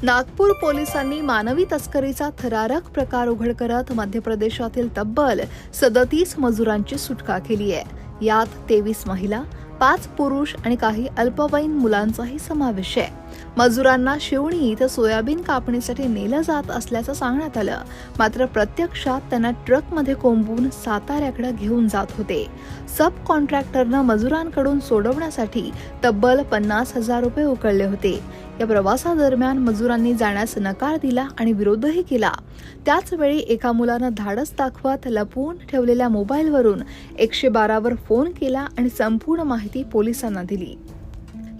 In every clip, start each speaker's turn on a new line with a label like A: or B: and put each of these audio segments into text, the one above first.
A: नागपूर पोलिसांनी मानवी तस्करीचा थरारक प्रकार उघड करत मध्य प्रदेशातील तब्बल 37 मजुरांची सुटका केली आहे। यात 23 महिला, 5 पुरुष आणि काही अल्पवयीन मुलांचाही समावेश आहे। मजुरांना शिवणी इथं सोयाबीन कापणीसाठी नेलं जात असल्याचं सांगण्यात आलं, मात्र प्रत्यक्षात त्यांना ट्रकमध्ये कोंबून साताऱ्याकडे घेऊन जात होते। सब कॉन्ट्रॅक्टरनं मजुरांकडून सोडवण्यासाठी तब्बल 50,000 रुपये उकळले होते। या प्रवासादरम्यान मजुरांनी जाण्यास नकार दिला आणि विरोधही केला। त्याच वेळी एका मुलानं धाडस दाखवत लपवून ठेवलेल्या मोबाईलवरून 112 वर फोन केला आणि संपूर्ण माहिती पोलिसांना दिली।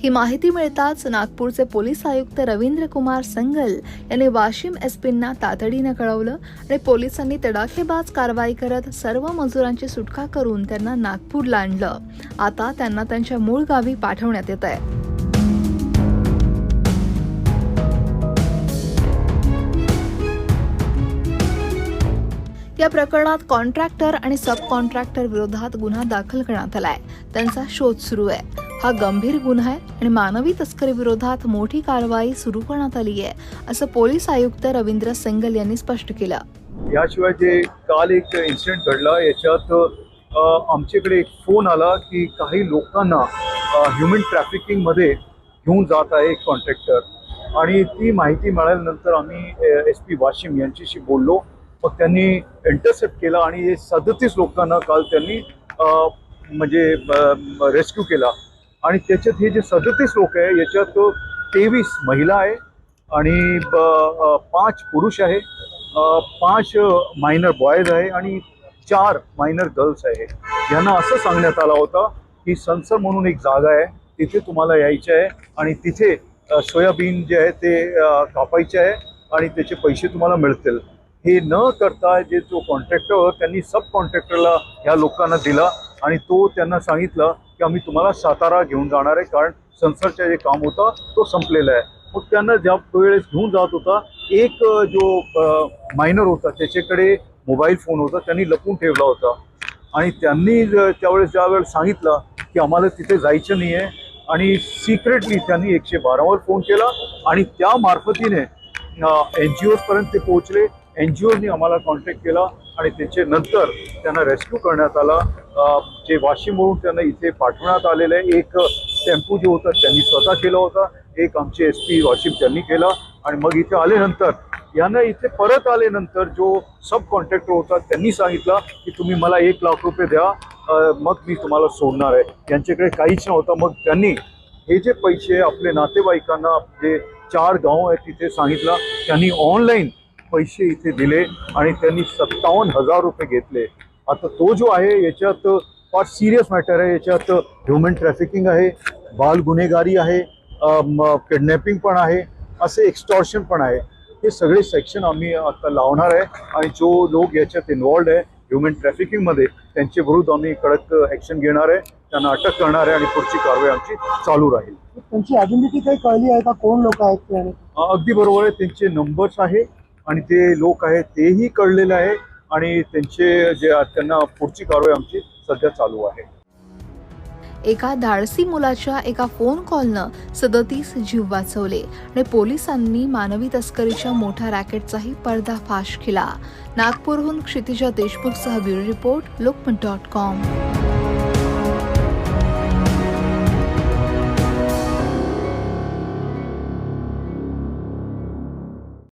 A: ही माहिती मिळताच नागपूरचे पोलीस आयुक्त रवींद्र कुमार संगल यांनी वाशिम एसपींना तातडीनं कळवलं आणि पोलिसांनी तडाखेबाज कारवाई करत सर्व मजुरांची सुटका करून त्यांना नागपूरला आणलं। आता त्यांना त्यांच्या मूळ गावी पाठवण्यात येत आहे। या प्रकरणात कॉन्ट्रॅक्टर आणि सब कॉन्ट्रॅक्टर विरोधात गुन्हा दाखल करण्यात आलाय। त्यांचा शोध सुरू आहे। हा गंभीर गुन्हा आहे आणि मानवी तस्करी विरोधात मोठी कारवाई सुरू करण्यात आली आहे, असं पोलीस आयुक्त रवींद्र संगल यांनी स्पष्ट केलं।
B: याशिवाय जे काल एक इन्सिडेंट घडला, याच्यात आमच्याकडे एक फोन आला की काही लोकांना ह्युमन ट्रॅफिकिंग मध्ये घेऊन जात आहे एक कॉन्ट्रॅक्टर, आणि ती माहिती मिळाल्यानंतर आम्ही SP वाशिम यांच्याशी बोललो। मग त्यांनी इंटरसेप्ट केला आणि हे 37 लोकांना काल त्यांनी म्हणजे रेस्क्यू केला। आणि त्याच्यात हे जे 37 लोक आहे, याच्यात 23 महिला आहे आणि 5 पुरुष आहे, 5 मायनर बॉयज आहे आणि 4 मायनर गर्ल्स आहे। यांना असं सांगण्यात आला होता की संसर म्हणून एक जागा आहे, तिथे तुम्हाला यायचं आहे आणि तिथे सोयाबीन जे आहे ते कापायचे आहे आणि त्याचे पैसे तुम्हाला मिळतील। हे न करता जे जो कॉन्ट्रॅक्टर त्यांनी सब कॉन्ट्रॅक्टरला ह्या लोकांना दिला आणि तो त्यांना सांगितलं की आम्ही तुम्हाला सातारा घेऊन जाणार आहे, कारण संसरचं जे काम होता तो संपलेला आहे। मग त्यांना ज्या वेळेस घेऊन जात होता, एक जो मायनर होता त्याच्याकडे मोबाईल फोन होता, त्यांनी लपवून ठेवला होता आणि त्यांनी त्यावेळेस सांगितलं की आम्हाला तिथे जायचं नाही आहे आणि सिक्रेटली त्यांनी 112 वर फोन केला आणि त्या मार्फतीने NGOs पर्यंत ते पोहोचले। NGOनी आम्हाला कॉन्टॅक्ट केला आणि त्याचे नंतर त्यांना रेस्क्यू करण्यात आला। जे वाशिमवरून त्यांना इथे पाठवण्यात आलेलं आहे। एक टेम्पो जो होता त्यांनी स्वतः केला होता, एक आमचे SP वाशिम त्यांनी केला आणि मग इथे आल्यानंतर यांना इथे परत आल्यानंतर जो सब कॉन्ट्रॅक्टर होता त्यांनी सांगितलं की तुम्ही मला 1 लाख रुपये द्या, मग मी तुम्हाला सोडणार आहे। यांच्याकडे काहीच नव्हतं। मग त्यांनी हे जे पैसे आपले नातेवाईकांना, जे 4 गाव आहेत तिथे सांगितलं, त्यांनी ऑनलाईन पैसे इथे दिले आणि त्यांनी 57,000 रुपये घेतले। आता तो जो आहे याच्यात फार सिरियस मॅटर आहे। याच्यात ह्युमन ट्रॅफिकिंग आहे, बाल गुन्हेगारी आहे, किडनॅपिंग पण आहे, असे एक्स्टॉर्शन पण आहे। हे सगळे सेक्शन आम्ही आता लावणार आहे आणि जो लोक याच्यात इन्व्हॉल्ड आहे ह्युमन ट्रॅफिकिंगमध्ये, त्यांच्या विरुद्ध आम्ही कडक ॲक्शन घेणार आहे, त्यांना अटक करणार आहे आणि पुढची कारवाई आमची चालू राहील।
C: त्यांची आयडेंटिटी काही कळली आहे का, कोण लोक आहेत ते?
B: अगदी बरोबर आहे, त्यांचे नंबर्स आहे आणि ते लोक आहेत तेही कळलेलं आहे आणि त्यांचे जे त्यांना पुढची कारवाई आमची सध्या चालू आहे।
A: एका धाडसी मुलाच्या एका फोन कॉलनं 37 जीव वाचवले आणि पोलिसांनी मानवी तस्करीच्या मोठ्या रॅकेटचाही पर्दाफाश केला। नागपूरहून क्षितिजा देशमुखसह ब्युरो रिपोर्ट, लोकमत.com।